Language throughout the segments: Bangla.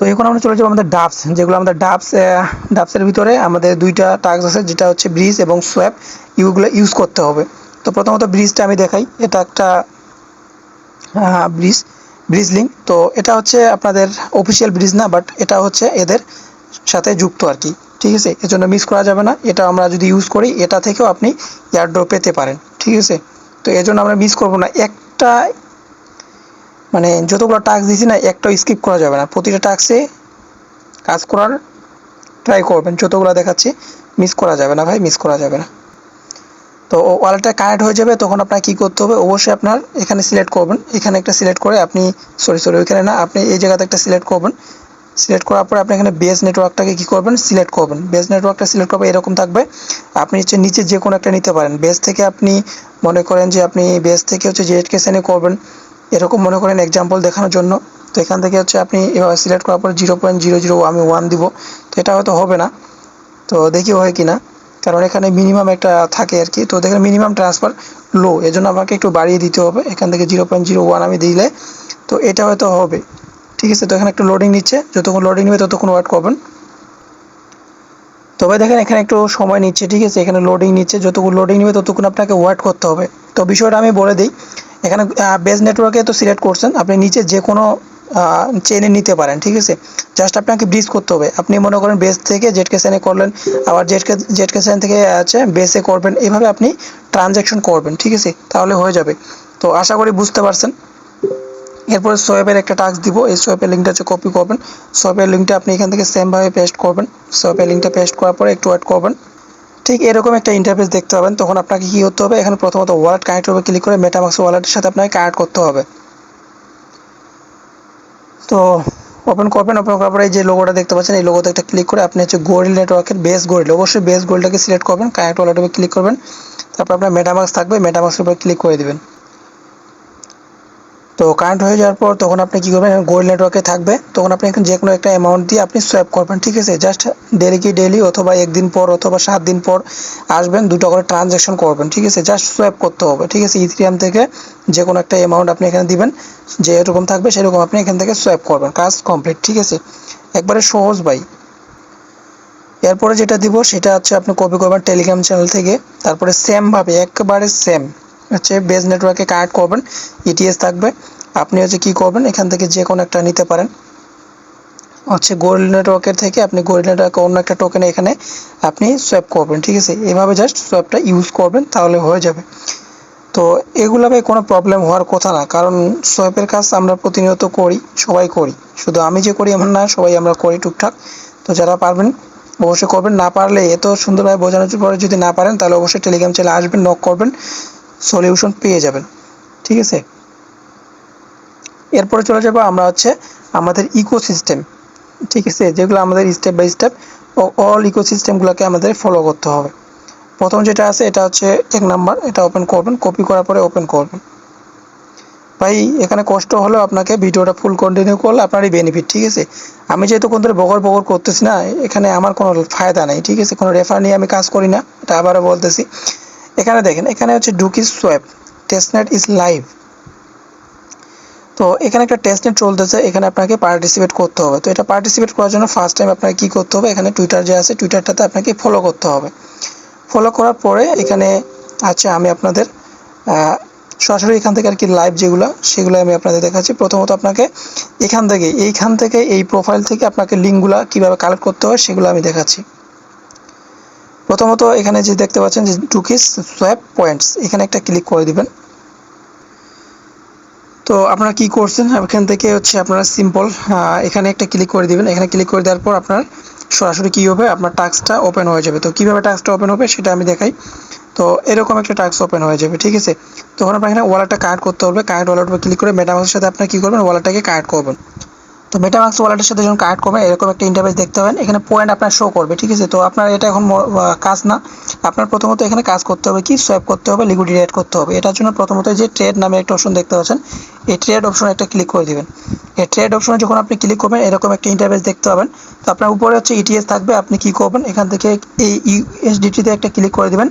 তো এখন আমরা চলে যাবো আমাদের ডাবস, যেগুলো আমাদের ডাবসের ভিতরে আমাদের দুইটা টাস্ক আছে, যেটা হচ্ছে ব্রিজ এবং সোয়াপ, ইউগুলো ইউজ করতে হবে। তো প্রথমত ব্রিজটা আমি দেখাই, এটা একটা ব্রিজ লিঙ্ক। তো এটা হচ্ছে আপনাদের অফিসিয়াল ব্রিজ না, বাট এটা হচ্ছে এদের সাথে যুক্ত আর কি, ঠিক আছে। এজন্য মিস করা যাবে না, এটা আমরা যদি ইউজ করি এটা থেকেও আপনি এয়ারড্রপ পেতে পারেন, ঠিক আছে। তো এজন্য আমরা মিস করব না, একটা মানে যতগুলো টাস্ক দিয়েছি না একটাও স্কিপ করা যাবে না, প্রতিটা টাস্কে কাজ করার ট্রাই করবেন, যতগুলো দেখাচ্ছি মিস করা যাবে না ভাই, মিস করা যাবে না। তো ওয়ালেটটা কানেক্ট হয়ে যাবে, তখন আপনার কী করতে হবে, অবশ্যই আপনার এখানে সিলেক্ট করবেন, এখানে একটা সিলেক্ট করে আপনি সরি ওইখানে না, আপনি এই জায়গাতে একটা সিলেক্ট করবেন। সিলেক্ট করার পরে আপনি এখানে বেস নেটওয়ার্কটাকে কী করবেন, সিলেক্ট করবেন। বেস নেটওয়ার্কটা সিলেক্ট করবে এরকম থাকবে, আপনি হচ্ছে নিচে যে কোনো একটা নিতে পারেন। বেস থেকে আপনি মনে করেন যে আপনি বেস থেকে হচ্ছে জেডকেসিএনে করবেন, এরকম মনে করেন এক্সাম্পল দেখানোর জন্য। তো এখান থেকে হচ্ছে আপনি এভাবে সিলেক্ট করার পর 0.00 আমি 1 দিব। তো এটা হয়তো হবে না, তো দেখি হয় কি না, কারণ এখানে মিনিমাম একটা থাকে আর কি। তো দেখেন মিনিমাম ট্রান্সফার লো, এজন্য আমাকে একটু বাড়িয়ে দিতে হবে, এখান থেকে 0.01 আমি দিলে তো এটা হয়তো হবে, ঠিক আছে। তো এখানে একটু লোডিং নিচ্ছে, যতক্ষণ লোডিং নেবে ততক্ষণ ওয়েট করবেন। তবে দেখেন এখানে একটু সময় নিচ্ছে, ঠিক আছে, এখানে লোডিং নিচ্ছে, যতক্ষণ লোডিং নেবে ততক্ষণ আপনাকে ওয়েট করতে হবে। তো বিষয়টা আমি বলে দিই, এখানে বেস নেটওয়ার্কে তো সিলেক্ট করছেন, আপনি নিচে যে কোনো চেনে নিতে পারেন, ঠিক আছে। জাস্ট আপনাকে ব্রিজ করতে হবে, আপনি মনে করেন বেস থেকে জেডকেসিএনে করলেন, আবার জেডকেসিএন থেকে আছে বেসে করবেন, এইভাবে আপনি ট্রানজ্যাকশন করবেন, ঠিক আছে, তাহলে হয়ে যাবে। তো আশা করি বুঝতে পারছেন। এরপরে সোয়াপের একটা টাস্ক দিব, এই সোয়াপের লিঙ্কটা হচ্ছে কপি করবেন, সোয়াপের লিঙ্কটা আপনি এখান থেকে সেমভাবে পেস্ট করবেন। সোয়াপের লিঙ্কটা পেস্ট করার পরে একটু ওয়েট করবেন, ঠিক এরকম একটা ইন্টারফেস দেখতে পাবেন। তখন আপনাকে কী করতে হবে, এখানে প্রথমত ওয়ালেট কানেক্ট হবে ক্লিক করে মেটামাক্স ওয়ালেটের সাথে আপনাকে কানেক্ট করতে হবে। তো ওপেন করবেন, ওপেন করার পরে এই যে লোগোটা দেখতে পাচ্ছেন, এই লোগোতে একটা ক্লিক করে আপনি হচ্ছে গোরিল নেটওয়ার্কের বেস গোরিল, অবশ্যই বেস গোরিলটাকে সিলেক্ট করবেন, কানেক্ট ওয়ালেটে ক্লিক করবেন, তারপর আপনার মেটামাক্স থাকবে, মেটামাক্সের উপর ক্লিক করে দেবেন। তো কারেন্ট হয়ে যাওয়ার পর তখন আপনি কী করবেন, গোল্ড নেটওয়ার্কে থাকবে, তখন আপনি এখানে যে কোনো একটা অ্যামাউন্ট দিয়ে আপনি সোয়াপ করবেন, ঠিক আছে। জাস্ট ডেলি অথবা একদিন পর অথবা 7 দিন পর আসবেন, দুটো করে ট্রানজ্যাকশন করবেন, ঠিক আছে। জাস্ট সোয়াপ করতে হবে, ঠিক আছে। ইথেরিয়াম থেকে যে কোনো একটা অ্যামাউন্ট আপনি এখানে দিবেন, যে এরকম থাকবে সেরকম আপনি এখান থেকে সোয়াপ করবেন, কাজ কমপ্লিট, ঠিক আছে, একবারে সহজ ভাই। এরপরে যেটা দিব সেটা হচ্ছে আপনি কপি করবেন টেলিগ্রাম চ্যানেল থেকে, তারপরে সেমভাবে একেবারে সেম হচ্ছে বেস নেটওয়ার্কে কানেক্ট করবেন, ইটিএস থাকবে, আপনি হচ্ছে কী করবেন, এখান থেকে যে কোনো একটা নিতে পারেন, হচ্ছে গোল্ড নেটওয়ার্কের থেকে আপনি গোল্ড নেটওয়ার্কে অন্য একটা টোকেনে এখানে আপনি সোয়াপ করবেন, ঠিক আছে। এভাবে জাস্ট সোয়াপটা ইউজ করবেন, তাহলে হয়ে যাবে। তো এগুলোতে কোনো প্রবলেম হওয়ার কথা না, কারণ সোয়াপের কাজ আমরা প্রতিনিয়ত করি, সবাই করি, শুধু আমি যে করি এমন না, সবাই আমরা করি টুকটাক। তো যারা পারবেন অবশ্যই করবেন, না পারলে এত সুন্দরভাবে বোঝানোর পরে যদি না পারেন তাহলে অবশ্যই টেলিগ্রাম চ্যানেলে আসবেন, নক করবেন, সলিউশন পেয়ে যাবেন, ঠিক আছে। এরপরে চলে যাব আমরা হচ্ছে আমাদের ইকোসিস্টেম, ঠিক আছে, যেগুলো আমাদের স্টেপ বাই স্টেপ অল ইকোসিস্টেমগুলোকে আমাদের ফলো করতে হবে। প্রথম যেটা আছে এটা হচ্ছে 1 নাম্বার, এটা ওপেন করবেন, কপি করার পরে ওপেন করবেন। ভাই এখানে কষ্ট হলেও আপনাকে ভিডিওটা ফুল কন্টিনিউ করলে আপনারই বেনিফিট, ঠিক আছে। আমি যেহেতু কোন ধরে বগর করতেছি না, এখানে আমার কোনো ফায়দা নেই, ঠিক আছে, কোনো রেফার নিয়ে আমি কাজ করি না, এটা আবারও বলতেছি। এখানে দেখেন, এখানে হচ্ছে ডুকিস সোয়াপ টেস্টনেট ইজ লাইভ। তো এখানে একটা টেস্টনেট চলতেছে, এখানে আপনাকে পার্টিসিপেট করতে হবে। তো এটা পার্টিসিপেট করার জন্য ফার্স্ট টাইম আপনাকে কী করতে হবে, এখানে টুইটার যে আছে টুইটারটাতে আপনাকে ফলো করতে হবে। ফলো করার পরে এখানে আছে আমি আপনাদের সরাসরি এখান থেকে আর কি লাইভ যেগুলো সেগুলো আমি আপনাদের দেখাচ্ছি। প্রথমত আপনাকে এইখান থেকে এই প্রোফাইল থেকে আপনাকে লিঙ্কগুলো কীভাবে কালেক্ট করতে হয় সেগুলো আমি দেখাচ্ছি। প্রথমত এখানে যে দেখতে পাচ্ছেন যে টুকিস সোয়াপ পয়েন্টস, এখানে একটা ক্লিক করে দিবেন। তো আপনারা কি করছেন, এখান থেকে হচ্ছে আপনারা সিম্পল এখানে একটা ক্লিক করে দিবেন। এখানে ক্লিক করে দেওয়ার পর আপনার সরাসরি কী হবে, আপনার টাস্কটা ওপেন হয়ে যাবে। তো কীভাবে টাস্কটা ওপেন হবে সেটা আমি দেখাই। তো এরকম একটা টাস্ক ওপেন হয়ে যাবে, ঠিক আছে। তখন আপনার এখানে ওয়ালেটটা কানেক্ট করতে হবে, কানেক্ট ওয়ালেট উপর ক্লিক করে মেটামাক্সের সাথে আপনি কী করবেন, ওয়ালেটটাকে কানেক্ট করবেন। তো মেটামাক্স ওয়ালেটের সাথে যখন কানেক্ট করবেন এরকম একটা ইন্টারফেস দেখতে পাবেন, এখানে পয়েন্ট আপনার শো করবে, ঠিক আছে। তো আপনার এটা এখন কাজ না, আপনার প্রথমত এখানে কাজ করতে হবে কি, সোয়াপ করতে হবে, লিকুইডিটি অ্যাড করতে হবে। এটার জন্য প্রথমত যে ট্রেড নামে একটা অপশন দেখতে পাচ্ছেন, এই ট্রেড অপশনে একটা ক্লিক করে দিবেন। এই ট্রেড অপশনে যখন আপনি ক্লিক করবেন এরকম একটা ইন্টারফেস দেখতে পাবেন। তো আপনার উপরে হচ্ছে ইটিএস থাকবে, আপনি কি করবেন, এখান থেকে এই ইউএসডিটিতে একটা ক্লিক করে দিবেন।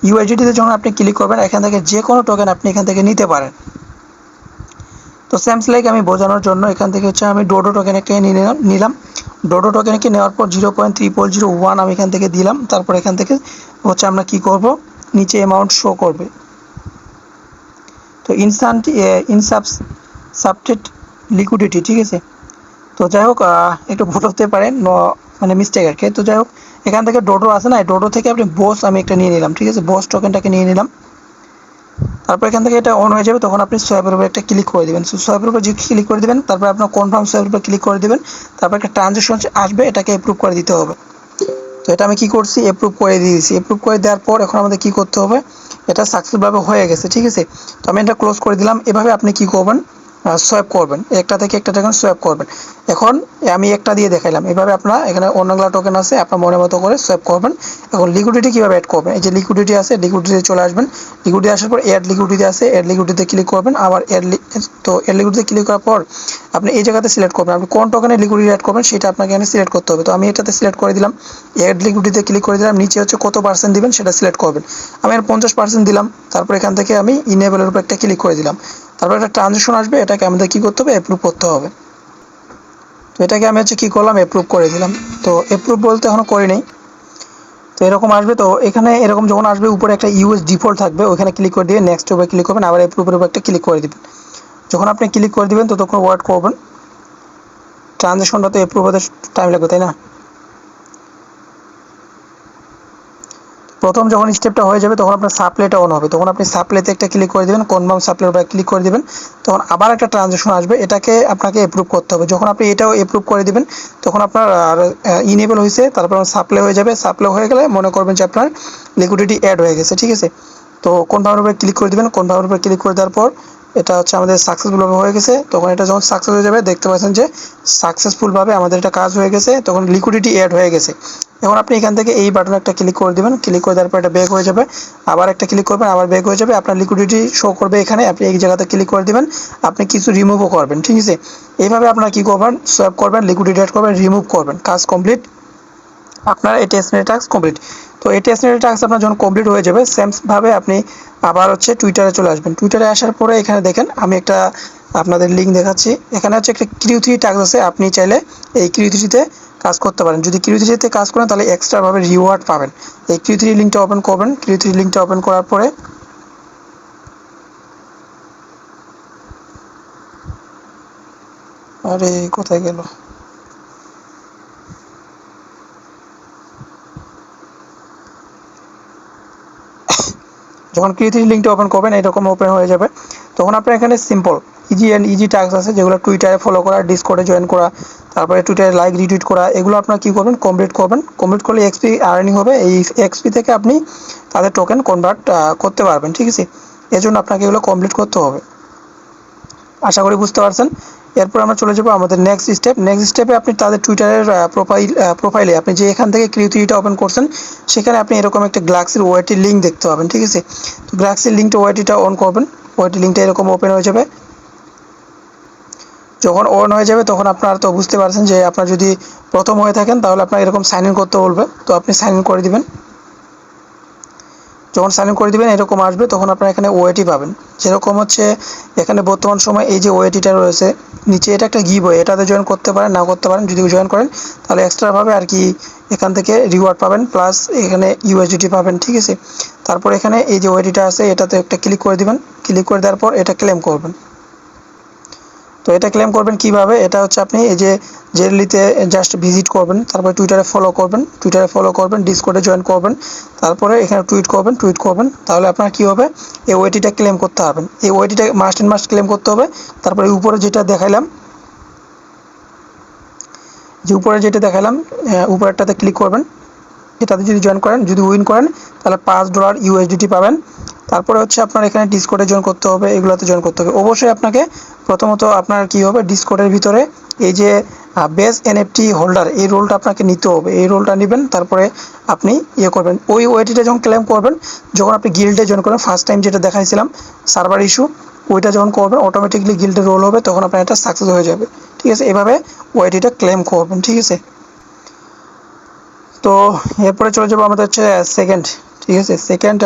ইউএসডিটিতে যখন আপনি ক্লিক করবেন এখান থেকে যে কোনো টোকেন আপনি এখান থেকে নিতে পারেন। তো সেমস লাইক আমি বোঝানোর জন্য এখান থেকে হচ্ছে আমি ডোডো টোকেনকে নিলাম। ডোডো টোকেনকে নেওয়ার পর 0.3001 আমি এখান থেকে দিলাম। তারপর এখান থেকে হচ্ছে আমরা কি করব, নিচে অ্যামাউন্ট শো করবে। তো ইনস্ট্যান্ট সাবটেট লিকুইডিটি, ঠিক আছে। তো যাই হোক একটু ভুল হতে পারে, মানে মিস্টেক আর কি। তো যাই হোক এখান থেকে ডোডো আছে না, ডোডো থেকে আপনি বস আমি একটা নিয়ে নিলাম, ঠিক আছে, বস টোকেনটাকে নিয়ে নিলাম। তারপর এখান থেকে এটা অন হয়ে যাবে, তখন আপনি সোয়াপের উপর একটা ক্লিক করে দেবেন। সোয়াপের উপর যে ক্লিক করে দেবেন, তারপর আপনার কনফার্ম সোয়াপের উপর ক্লিক করে দেবেন। তারপর একটা ট্রানজ্যাকশন আসবে, এটাকে অ্যাপ্রুভ করে দিতে হবে। তো এটা আমি কি করছি, অ্যাপ্রুভ করে দিয়েছি। অ্যাপ্রুভ করে দেওয়ার পর এখন আমাদের কি করতে হবে, এটা সাকসেসফুলভাবে হয়ে গেছে, ঠিক আছে। তো আমি এটা ক্লোজ করে দিলাম। এভাবে আপনি কি করবেন, সোয়াপ করবেন, একটা থেকে একটা টোকেন সোয়াপ করবেন। এখন আমি একটা দিয়ে দেখাইলাম, এভাবে আপনারা এখানে অন্যগুলো টোকেন আছে, আপনার মনের মতো করে সোয়াপ করবেন। এখন লিকুইডিটি কীভাবে অ্যাড করবেন, এই যে লিকুইডিটি আছে, লিকুইডিটি চলে আসবেন। লিকুইডিটি আসার পর অ্যাড লিকুইডিটি আছে, অ্যাড লিকুইডিটিতে ক্লিক করবেন। আবার তো অ্যাড লিকুইডিটিতে ক্লিক করার পর আপনি এই জায়গাতে সিলেক্ট করবেন, আপনি কোন টোকেনে লিকুইডিটি অ্যাড করবেন সেটা আপনাকে এখানে সিলেক্ট করতে হবে। তো আমি এটাতে সিলেক্ট করে দিলাম, অ্যাড লিকুইডিটিতে ক্লিক করে দিলাম। নিচে হচ্ছে কত পার্সেন্ট দিবেন সেটা সিলেক্ট করবেন। আমি আর 50% দিলাম। তারপর এখান থেকে আমি ইনেবলের উপর একটা ক্লিক করে দিলাম। তারপর একটা ট্রানজ্যাকশন আসবে, এটাকে আমাদের কি করতে হবে, অ্যাপ্রুভ করতে হবে। তো এটাকে আমি হচ্ছে কি করলাম, অ্যাপ্রুভ করে দিলাম। তো অ্যাপ্রুভ বলতে এখনো করি নাই। তো এরকম আসবে, তো এখানে এরকম যখন আসবে উপরে একটা ইউএস ডিফল্ট থাকবে, ওখানে ক্লিক করে দিয়ে নেক্সট উপরে ক্লিক করবেন, আবার অ্যাপ্রুভের উপর একটা ক্লিক করে দিবেন। যখন আপনি ক্লিক করে দিবেন ততক্ষণ ওয়েট করবেন। ট্রানজ্যাকশনটা তো অ্যাপ্রুভ হতে টাইম লাগবে, তাই না। প্রথম যখন স্টেপটা হয়ে যাবে তখন আপনার সাপ্লাইটা অন হবে, তখন আপনি সাপ্লাইতে একটা ক্লিক করে দেবেন, কনফার্ম সাপ্লাইয়ের উপর ক্লিক করে দেবেন। তখন আবার একটা ট্রানজ্যাকশন আসবে, এটাকে আপনাকে অ্যাপ্রুভ করতে হবে। যখন আপনি এটাও অ্যাপ্রুভ করে দিবেন তখন আপনার ইনেবল হয়েছে, তারপর সাপ্লাই হয়ে যাবে। সাপ্লাই হয়ে গেলে মনে করবেন যে আপনার লিকুইডিটি অ্যাড হয়ে গেছে, ঠিক আছে। তো কনফার্মের উপর ক্লিক করে দেবেন। কনফার্মের উপর ক্লিক করে দেওয়ার পর এটা হচ্ছে আমাদের সাকসেসফুলভাবে হয়ে গেছে। তখন এটা যখন সাকসেস হয়ে যাবে, দেখতে পাচ্ছেন যে সাকসেসফুলভাবে আমাদের এটা কাজ হয়ে গেছে, তখন লিকুইডিটি অ্যাড হয়ে গেছে। এখন আপনি এখান থেকে এই বাটনে একটা ক্লিক করে দেবেন, ক্লিক করে দেওয়ার পর এটা ব্যাক হয়ে যাবে। আবার একটা ক্লিক করবেন, আবার ব্যাক হয়ে যাবে। আপনার লিকুইডিটি শো করবে এখানে, আপনি এই জায়গাতে ক্লিক করে দেবেন। আপনি কিছু রিমুভও করবেন, ঠিক আছে। এইভাবে আপনারা কি করবেন, সোয়াপ করবেন, লিকুইডিটি অ্যাড করবেন, রিমুভ করবেন, কাজ কমপ্লিট। আপনার এই টেস্টনেট টাস্ক কমপ্লিট। তো এই টেস্টনেট টাস্ক আপনার যখন কমপ্লিট হয়ে যাবে, সেমভাবে আপনি আবার হচ্ছে টুইটারে চলে আসবেন। টুইটারে আসার পরে এখানে দেখেন আমি একটা আপনাদের লিঙ্ক দেখাচ্ছি। এখানে হচ্ছে একটা Q3 টাস্ক আছে, আপনি চাইলে এই Q3-তে কাজ করতে পারেন। যদি Q3-তে কাজ করেন তাহলে এক্সট্রাভাবে রিওয়ার্ড পাবেন। এই Q3 লিঙ্কটা ওপেন করবেন। Q3 লিঙ্কটা ওপেন করার পরে আরে কোথায় গেল, যখন Q3 লিঙ্কটা ওপেন করবেন এরকম ওপেন হয়ে যাবে। তখন আপনার এখানে সিম্পল ইজি টাস্ক আছে, যেগুলো টুইটারে ফলো করা, ডিসকর্ডে জয়েন করা, তারপরে টুইটারে লাইক রিটুইট করা, এগুলো আপনার কি করবেন, কমপ্লিট করবেন। কমপ্লিট করলে এক্সপি আর্নিং হবে। এই এক্সপি থেকে আপনি তাদের টোকেন কনভার্ট করতে পারবেন, ঠিক আছে। এর জন্য আপনাকে এগুলো কমপ্লিট করতে হবে। আশা করি বুঝতে পারছেন। এরপর আমরা চলে যাবো আমাদের নেক্সট স্টেপ। নেক্সট স্টেপে আপনি তাদের টুইটারের প্রোফাইলে আপনি যে এখান থেকে Q3টা ওপেন করছেন, সেখানে আপনি এরকম একটা গ্লাক্সির ওয়াইটি লিঙ্ক দেখতে পাবেন, ঠিক আছে। তো গ্লাক্সির লিঙ্কটা ওয়াইটিটা অন করবেন। ওয়াইটি লিঙ্কটা এরকম ওপেন হয়ে যাবে। যখন অন হয়ে যাবে তখন আপনারা তো বুঝতে পারছেন যে আপনার যদি প্রথম হয়ে থাকেন তাহলে আপনার এরকম সাইন ইন করতে বলবে, তো আপনি সাইন ইন করে দিবেন। যখন সাইন ইন করে দিবেন এরকম আসবে, তখন আপনারা এখানে ওয়েটি পাবেন। যেরকম হচ্ছে এখানে বর্তমান সময় এই যে ওয়েটিটা রয়েছে নিচে, এটা একটা গিভ ওয়ে, এটাতে জয়েন করতে পারেন, না করতে পারেন। যদি জয়েন করেন তাহলে এক্সট্রাভাবে আর কি এখান থেকে রিওয়ার্ড পাবেন, প্লাস এখানে ইউএসডিটি পাবেন, ঠিক আছে। তারপর এখানে এই যে ওয়েটিটা আছে এটাতে একটা ক্লিক করে দিবেন। ক্লিক করে দেওয়ার পর এটা ক্লেম করবেন। তো এটা ক্লেম করবেন কিভাবে, এটা হচ্ছে আপনি এই যে জেরলিতে জাস্ট ভিজিট করবেন, তারপরে টুইটারে ফলো করবেন, ডিসকর্ডে জয়েন করবেন, তারপরে এখানে টুইট করবেন। তাহলে আপনার কি হবে, এই ওয়েটিটা ক্লেম করতে পারবেন। এই ওয়েটিটা মাস্ট ক্লেম করতে হবে। তারপরে উপরে যেটা দেখাইলাম, উপরেরটাতে ক্লিক করবেন। এটাতে যদি জয়েন করেন, যদি উইন করেন তাহলে $5 ইউএসডিটি পাবেন। তারপরে হচ্ছে আপনার এখানে ডিসকর্ডে জয়েন করতে হবে, এগুলোতে জয়েন করতে হবে। অবশ্যই আপনাকে প্রথমত আপনার কি হবে, ডিসকর্ডের ভিতরে এই যে বেস এনএফটি হোল্ডার, এই রোলটা আপনাকে নিতে হবে। এই রোলটা নেবেন, তারপরে আপনি করবেন ওই ওয়েটিটা যখন ক্লেম করবেন, যখন আপনি গিল্ডে জয়েন করবেন, ফার্স্ট টাইম যেটা দেখাইছিলাম সার্ভার ইস্যু, ওইটা যখন করবেন অটোমেটিকলি গিল্ডে রোল হবে, তখন আপনার এটা সাকসেস হয়ে যাবে, ঠিক আছে। এভাবে ওয়েটিটা ক্লেম করবেন, ঠিক আছে। তো এরপরে চলে যাবো আমাদের হচ্ছে সেকেন্ড, ঠিক আছে, সেকেন্ড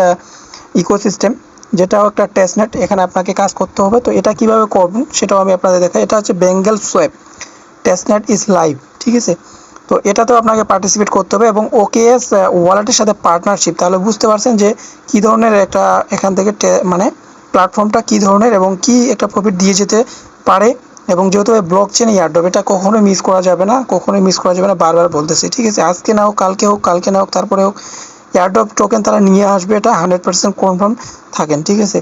ইকোসিস্টেম। যেটাও একটা টেস্টনেট, এখানে আপনাকে কাজ করতে হবে। তো এটা কিভাবে করবেন সেটাও আমি আপনাদের দেখাই। এটা হচ্ছে Bengal swap testnet is live, ঠিক আছে। তো এটাতেও আপনাকে পার্টিসিপেট করতে হবে এবং ওকেএস ওয়ালেটের সাথে পার্টনারশিপ। তাহলে বুঝতে পারছেন যে কী ধরনের একটা এখান থেকে মানে প্ল্যাটফর্মটা কী ধরনের এবং কি একটা প্রফিট দিয়ে যেতে পারে। এবং যেহেতু ব্লক চেন এয়ারড্রপ, এটা কখনোই মিস করা যাবে না, কখনোই মিস করা যাবে না, বারবার বলতেছি, ঠিক আছে। আজকে না হোক কালকে হোক, কালকে না হোক তারপরে হোক, এয়ারড্রপ টোকেন তারা নিয়ে আসবে, এটা 100% কনফার্ম থাকেন, ঠিক আছে।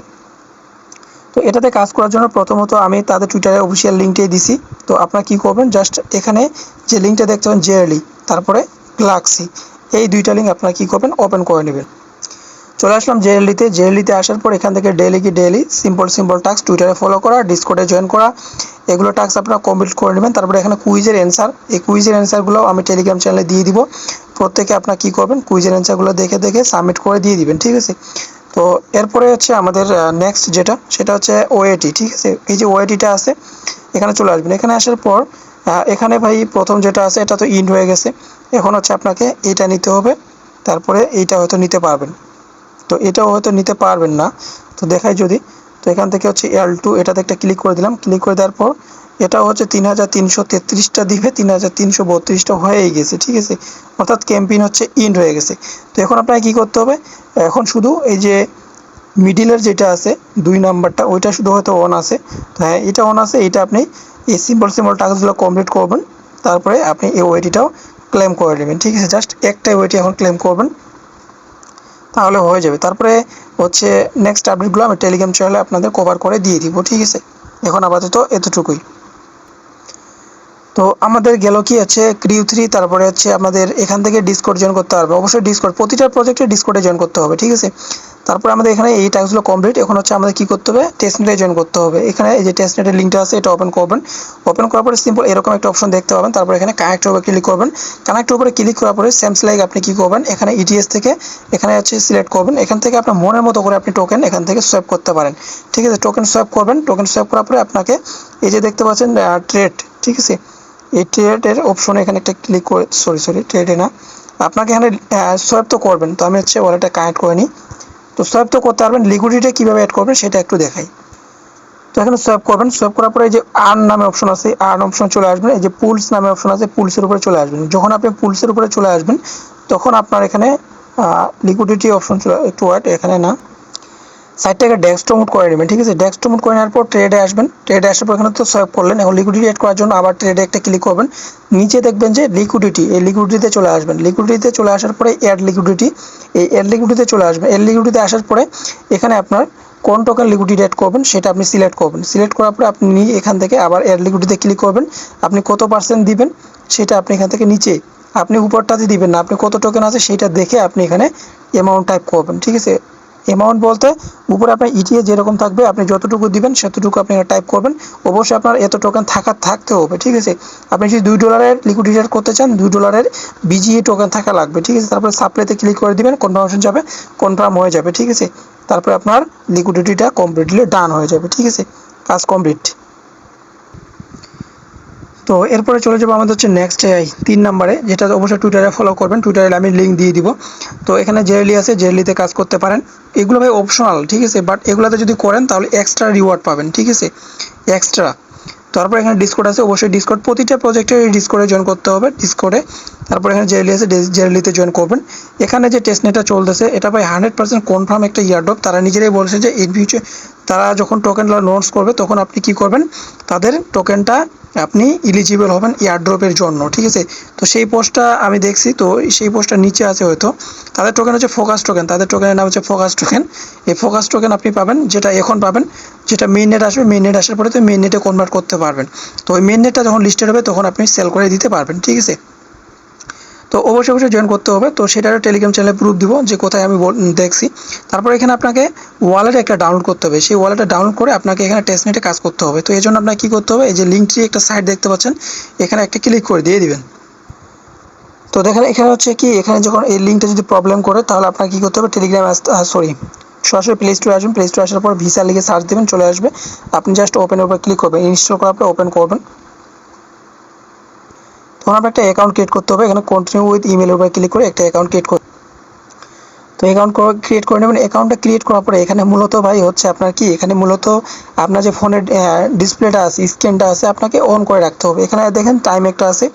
তো এটাতে কাজ করার জন্য প্রথমত আমি তাদের টুইটারে অফিসিয়াল লিঙ্কটাই দিছি। তো আপনারা কী করবেন, জাস্ট এখানে যে লিঙ্কটা দেখতে পাবেন জেআরলি তারপরে গ্লাক্সি, এই দুইটা লিঙ্ক আপনারা কী করবেন, ওপেন করে নেবেন। চলে আসলাম জেএলডিতে। জেএলডিতে আসার পর এখান থেকে ডেইলি সিম্পল টাস্ক, টুইটারে ফলো করা, ডিসকর্ডে জয়েন করা, এগুলো টাস্ক আপনারা কমপ্লিট করে নেবেন। তারপরে এখানে কুইজের অ্যান্সার, এই কুইজের অ্যান্সারগুলো আমি টেলিগ্রাম চ্যানেলে দিয়ে দিব। প্রত্যেকে আপনারা কী করবেন, কুইজের অ্যান্সারগুলো দেখে দেখে সাবমিট করে দিয়ে দিবেন, ঠিক আছে। তো এরপরে হচ্ছে আমাদের নেক্সট যেটা, সেটা হচ্ছে ওএটি, ঠিক আছে। এই যে ওএটিটা আছে এখানে চলে আসবেন। এখানে আসার পর এখানে ভাই প্রথম যেটা আছে এটা তো ইন্ড হয়ে গেছে, এখন হচ্ছে আপনাকে এইটা নিতে হবে, তারপরে এইটা হয়তো নিতে পারবেন। তো এটাও হয়তো নিতে পারবেন না, তো দেখাই যদি। তো এখান থেকে হচ্ছে L2, এটাতে একটা ক্লিক করে দিলাম। ক্লিক করে দেওয়ার পর এটাও হচ্ছে 3333টা দিবে, 3332টা হয়েই গেছে, ঠিক আছে। অর্থাৎ ক্যাম্পেইন হচ্ছে ইন্ড হয়ে গেছে। তো এখন আপনাকে কী করতে হবে, এখন শুধু এই যে মিডিলের যেটা আছে 2 নাম্বারটা, ওইটা শুধু হয়তো অন আছে। তো হ্যাঁ, এটা অন আছে, এটা আপনি এই সিম্পল টাস্কগুলো কমপ্লিট করবেন, তারপরে আপনি এই ওয়েটিটাও ক্লেম করে নেবেন, ঠিক আছে। জাস্ট একটাই ওয়েটি এখন ক্লেম করবেন, তাহলে হয়ে যাবে। তারপরে হচ্ছে নেক্সট আপডেটগুলো আমি টেলিগ্রাম চ্যানেলে আপনাদের কভার করে দিয়ে দিব, ঠিক আছে। এখন আপাতত এতটুকুই। তো আমাদের গেল কি হচ্ছে Q3, তারপরে হচ্ছে আমাদের এখান থেকে ডিসকর্ড জয়েন করতে হবে। অবশ্যই ডিসকর্ড, প্রতিটা প্রজেক্টে ডিসকর্ডে জয়েন করতে হবে, ঠিক আছে। তারপরে আমাদের এখানে এই টাস্কগুলো কমপ্লিট। এখন হচ্ছে আমাদের কী করতে হবে, টেস্টনেটে জয়েন করতে হবে। এখানে এই যে টেস্টনেটের লিঙ্কটা আছে এটা ওপেন করবেন। ওপেন করার পরে সিম্পল এরকম একটা অপশন দেখতে পাবেন। তারপরে এখানে কানেক্টের উপরে ক্লিক করবেন। কানেক্টের উপরে ক্লিক করার পরে সেমস লাইক আপনি কী করবেন, এখানে ইটিএস থেকে এখানে হচ্ছে সিলেক্ট করবেন। এখান থেকে আপনার মনের মতো করে আপনি টোকেন এখান থেকে সোয়াপ করতে পারেন, ঠিক আছে। টোকেন সোয়াপ করবেন। টোকেন সোয়াপ করার পরে আপনাকে এই যে দেখতে পাচ্ছেন ট্রেড, ঠিক আছে। এই ট্রেডের অপশনে এখানে একটা ক্লিক করে, সরি ট্রেডে না, আপনাকে এখানে সোয়াপ তো করবেন। তো আমি হচ্ছে ওয়ালেটটা কানেক্ট করে নিই। তো সোয়াপ তো করতে পারবেন, লিকুইডিটি কীভাবে অ্যাড করবেন সেটা একটু দেখাই। তো এখানে সোয়াপ করবেন। সোয়াপ করার পরে এই যে আর্ন নামে অপশন আছে, আর্ন অপশন চলে আসবেন। এই যে পুলস নামে অপশন আছে, পুলসের উপরে চলে আসবেন। যখন আপনি পুলসের উপরে চলে আসবেন তখন আপনার এখানে লিকুইডিটি অপশন চলে, একটু ওয়েট, এখানে না, সাইটটাকে ডেস্কটপ মোড করে নেবেন, ঠিক আছে। ডেস্কটপ মোড করে নেওয়ার পর ট্রেডে আসবেন। ট্রেডে আসার পর এখানে তো সোয়াপ করলেন, এখন লিকুইডিটি অ্যাড করার জন্য আবার ট্রেডে একটা ক্লিক করবেন। নিচে দেখবেন যে লিকুইডিটি, এই লিকুইডিটিতে চলে আসবেন। লিকুইডিটিতে চলে আসার পরে অ্যাড লিকুইডিটি, এই অ্যাড লিকুইডিটিতে চলে আসবেন। অ্যাড লিকুইডিটিতে আসার পরে এখানে আপনার কোন টোকেন লিকুইডিটি অ্যাড করবেন সেটা আপনি সিলেক্ট করবেন। সিলেক্ট করার পরে আপনি এখান থেকে আবার অ্যাড লিকুইডিটিতে ক্লিক করবেন। আপনি কত % দিবেন সেটা আপনি এখান থেকে নিচে, আপনি উপরটাতে দিবেন না, আপনি কত টোকেন আছে সেটা দেখে আপনি এখানে অ্যামাউন্ট টাইপ করবেন, ঠিক আছে। অ্যামাউন্ট বলতে উপরে আপনার ইটিএ যেরকম থাকবে আপনি যতটুকু দিবেন সেতটুকু আপনি টাইপ করবেন। অবশ্যই আপনার এত টোকেন থাকতে হবে, ঠিক আছে। আপনি যদি $2 লিকুইডিটি করতে চান, $2 বিজিএ টোকেন থাকা লাগবে, ঠিক আছে। তারপরে সাপ্লাইতে ক্লিক করে দিবেন, কনফার্মেশন যাবে, কনফার্ম হয়ে যাবে, ঠিক আছে। তারপরে আপনার লিকুইডিটিটা কমপ্লিটলি ডান হয়ে যাবে, ঠিক আছে। কাজ কমপ্লিট। তো এরপরে চলে যাবো আমাদের হচ্ছে নেক্সট 3 নম্বরে, যেটা অবশ্যই টুইটারে ফলো করবেন। টুইটারে আমি লিঙ্ক দিয়ে দিব। তো এখানে জেএলই আছে, জেএলইতে কাজ করতে পারেন। এগুলো ভাই অপশনাল, ঠিক আছে, বাট এগুলোতে যদি করেন তাহলে এক্সট্রা রিওয়ার্ড পাবেন, ঠিক আছে, এক্সট্রা। তারপর এখানে ডিসকর্ড আছে, অবশ্যই ডিসকর্ড, প্রতিটা প্রজেক্টে ডিসকর্ডে জয়েন করতে হবে, ডিসকর্ডে। তারপর এখানে জেএলই আছে, জেএলইতে জয়েন করবেন। এখানে যে টেস্টনেটটা চলতেছে এটা ভাই 100% কনফার্ম একটা ইয়ারড্রপ। তারা নিজেরাই বলছে যে ইন ফিউচার তারা যখন টোকেনগুলো লঞ্চ করবে তখন আপনি কি করবেন, তাদের টোকেনটা আপনি ইলিজিবল হবেন ইয়ারড্রপের জন্য, ঠিক আছে। তো সেই পোস্টটা আমি দেখছি, তো সেই পোস্টটা নিচে আছে হয়তো। তাদের টোকেন হচ্ছে ফোকাস টোকেন, তাদের টোকেনের নাম হচ্ছে ফোকাস টোকেন। এই ফোকাস টোকেন আপনি পাবেন, যেটা এখন পাবেন, যেটা মেইননেট আসবে, মেইননেট আসার পরে তো মেইননেটে কনভার্ট করতে পারবেন। তো ওই মেইননেটটা যখন লিস্টেড হবে তখন আপনি সেল করে দিতে পারবেন, ঠিক আছে। তো অবশ্যই জয়েন করতে হবে। তো সেটারও টেলিগ্রাম চ্যানেলে প্রুফ দিব যে কোথায় আমি দেখছি। তারপর এখানে আপনাকে ওয়ালেট একটা ডাউনলোড করতে হবে। সেই ওয়ালেটটা ডাউনলোড করে আপনাকে এখানে টেস্টনেটে কাজ করতে হবে। তো এই জন্য আপনাকে কী করতে হবে, এই যে লিঙ্কটি একটা সাইট দেখতে পাচ্ছেন, এখানে একটা ক্লিক করে দিয়ে দিবেন। তো দেখেন এখানে হচ্ছে কি, এখানে যখন এই লিঙ্কটা যদি প্রবলেম করে তাহলে আপনাকে কী করতে হবে, টেলিগ্রাম সরাসরি প্লে স্টোরে আসবেন। প্লে স্টোরে আসার পর ভিসা লিখে সার্চ দেবেন, চলে আসবে। আপনি জাস্ট ওপেনের উপর ক্লিক করবেন, ইনস্টল করার পর ওপেন করবেন। তখন আপনার একটা অ্যাকাউন্ট ক্রিয়েট করতে হবে। এখানে কন্টিনিউ উইথ ইমেলের উপর ক্লিক করে একটা অ্যাকাউন্ট ক্রিয়েট করতে। তো তো অ্যাকাউন্ট ক্রিয়েট করে নেবেন। অ্যাকাউন্টটা ক্রিয়েট করার পরে এখানে মূলত ভাই হচ্ছে আপনার কি, এখানে মূলত আপনার যে ফোনের ডিসপ্লেটা আছে, স্ক্রিনটা আছে, আপনাকে অন করে রাখতে হবে। এখানে দেখেন টাইম একটা আছে,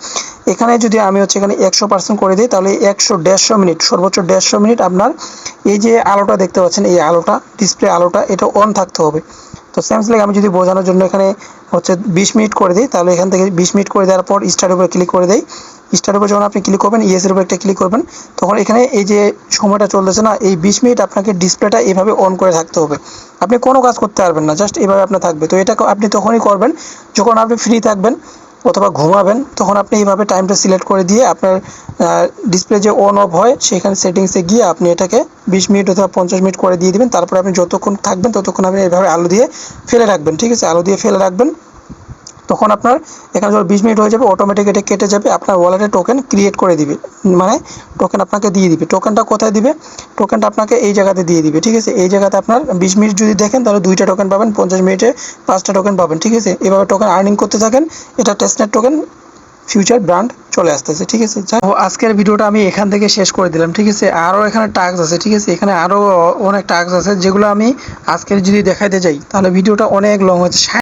এখানে যদি আমি হচ্ছে এখানে 100% করে দিই, তাহলে 150 মিনিট, সর্বোচ্চ 150 মিনিট আপনার এই যে আলোটা দেখতে পাচ্ছেন, এই আলোটা, ডিসপ্লে আলোটা, এটা অন থাকতে হবে। তো সেমসলাইক আমি যদি বোঝানোর জন্য এখানে হচ্ছে 20 মিনিট করে দিই, তাহলে এখান থেকে 20 মিনিট করে দেওয়ার পর স্টার্টের উপরে ক্লিক করে দেই। স্টার্টের উপর যখন আপনি ক্লিক করবেন, ইয়েসের উপর একটা ক্লিক করবেন, তখন এখানে এই যে সময়টা চলতেছে না, এই 20 মিনিট আপনাকে ডিসপ্লেটা এভাবে অন করে থাকতে হবে। আপনি কোনো কাজ করতে পারবেন না, জাস্ট এভাবে আপনার থাকবে। তো এটা আপনি তখনই করবেন যখন আপনি ফ্রি থাকবেন অথবা ঘুমাবেন, তখন আপনি এইভাবে টাইমটা সিলেক্ট করে দিয়ে আপনার ডিসপ্লে যে অন অফ হয় সেখানে সেটিংসে গিয়ে আপনি এটাকে 20 মিনিট অথবা 50 মিনিট করে দিয়ে দিবেন। তারপরে আপনি যতক্ষণ থাকবেন ততক্ষণ আপনি এইভাবে আলো দিয়ে ফেলে রাখবেন, ঠিক আছে? আলো দিয়ে ফেলে রাখবেন, তখন আপনার এখানে যখন 20 মিনিট হয়ে যাবে অটোমেটিক এটা কেটে যাবে, আপনার ওয়ালেটে টোকেন ক্রিয়েট করে দিবে, মানে টোকেন আপনাকে দিয়ে দিবে। টোকেনটা কোথায় দিবে? টোকেনটা আপনাকে এই জায়গাতে দিয়ে দিবে, ঠিক আছে? এই জায়গাতে আপনার 20 মিনিট যদি দেখেন তাহলে 2টা টোকেন পাবেন, 50 মিনিটে 5টা টোকেন পাবেন, ঠিক আছে? এভাবে টোকেন আর্নিং করতে থাকেন। এটা টেস্টনেট টোকেন ফিউচার ব্র্যান্ড চলে আসতেছে, ঠিক আছে? আজকের ভিডিওটা আমি এখান থেকে শেষ করে দিলাম, ঠিক আছে? আরও এখানে টাস্ক আছে, ঠিক আছে? এখানে আরও অনেক টাস্ক আছে যেগুলো আমি আজকের যদি দেখাইতে যাই তাহলে ভিডিওটা অনেক লং হচ্ছে।